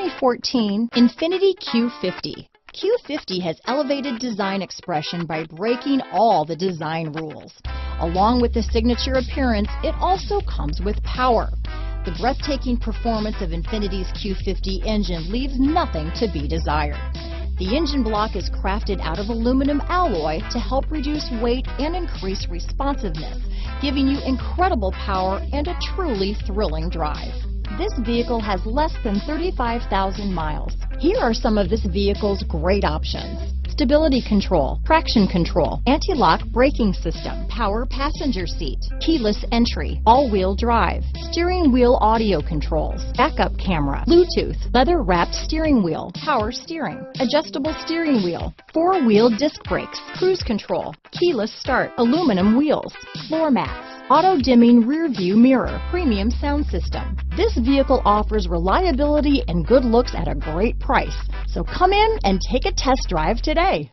2014 Infiniti Q50. Q50 has elevated design expression by breaking all the design rules. Along with the signature appearance, it also comes with power. The breathtaking performance of Infiniti's Q50 engine leaves nothing to be desired. The engine block is crafted out of aluminum alloy to help reduce weight and increase responsiveness, giving you incredible power and a truly thrilling drive. This vehicle has less than 35,000 miles. Here are some of this vehicle's great options: stability control, traction control, anti-lock braking system, power passenger seat, keyless entry, all-wheel drive, steering wheel audio controls, backup camera, Bluetooth, leather-wrapped steering wheel, power steering, adjustable steering wheel, four-wheel disc brakes, cruise control, keyless start, aluminum wheels, floor mats, auto-dimming rear-view mirror, premium sound system. This vehicle offers reliability and good looks at a great price. So come in and take a test drive today.